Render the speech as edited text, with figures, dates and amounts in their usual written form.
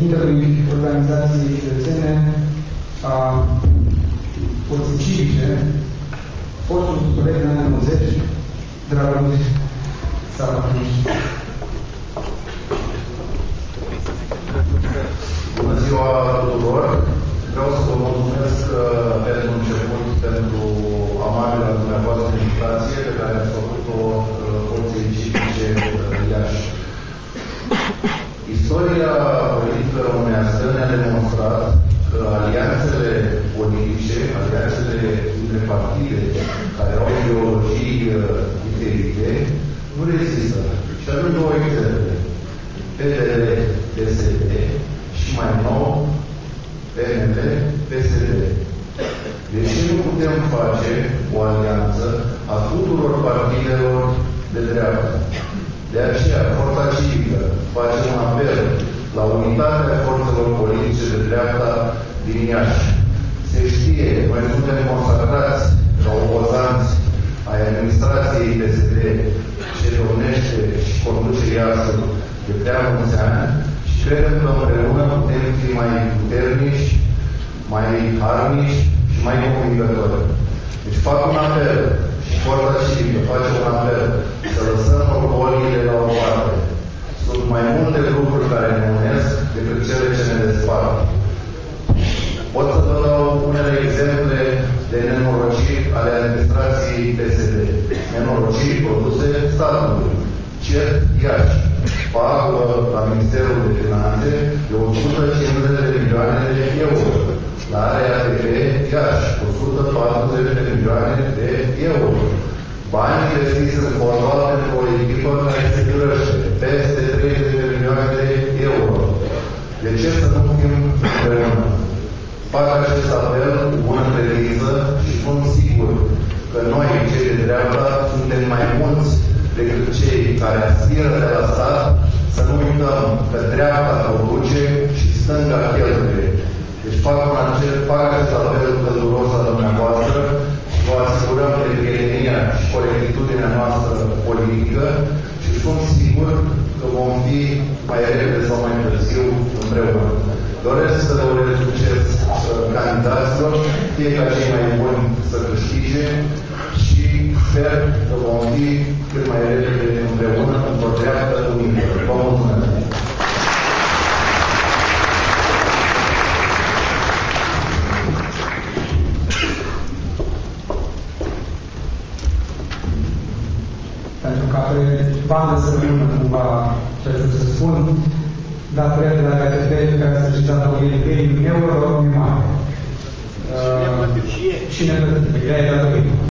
președintelui organizației cetățene a forței civice, fostul coleg în anii 90, Dragoș Salafuș. Bună ziua tuturor! Vreau să vă mulțumesc pentru început, pentru amabila dumneavoastră invitație pe care ați făcut-o forței civice Iași. Istoria politică românească ne-a demonstrat că alianțele politice, alianțele între partide care au ideologii diferite, nu rezistă. Și avem două exemple. PDL, PSD și mai nou PNL, PSD. Deși nu putem face o alianță a tuturor partidelor de dreapta. De aceea, Forța Civică face un apel la unitatea forțelor politice de dreapta din Iași. Se știe, noi suntem consacrați ca opozanți ai administrației PSD ce domnește și conduce Iașul de prea mulți ani și credem că împreună putem fi mai puternici, mai harnici și mai convingători. Deci fac un apel și Forța Civică face un apel să lăsăm orgoliile la o parte. Sunt mai multe lucruri care ne unesc decât cele ce ne despart. Pot să vă dau unele exemple de nenorociri ale administrației PSD. Nenorociri produse statului. CERT Iași pagă la Ministerul de Finanțe de 150 de milioane de euro. La RATP Iași 140 de milioane de euro. Bani investiți în fotbal pentru o echipă care se grăște, peste 30 de milioane de euro. De ce să nu fim împreună? Fac acest apel cu bună credință și sunt sigur că noi, cei de dreapta, suntem mai mulți decât cei care aspiră de la stat, să nu uităm că dreapta produce și stânga cheltuie. Deci fac acest apel călduros la dumneavoastră și vă asigurăm de prietenia și corectitudinea noastră politică și sunt sigur că vom fi mai repede sau mai târziu împreună. Doresc să le urez succes candidaților, fie ca cei mai buni să câștige și sper că vom fi cât mai repede împreună într-o dreaptă unică. Vă mulțumesc! Pentru ca pe bandă să rămână cumva ce să spun, datorită la RATP care s-a registrat €1 milion, nu mare. Și ne plătit.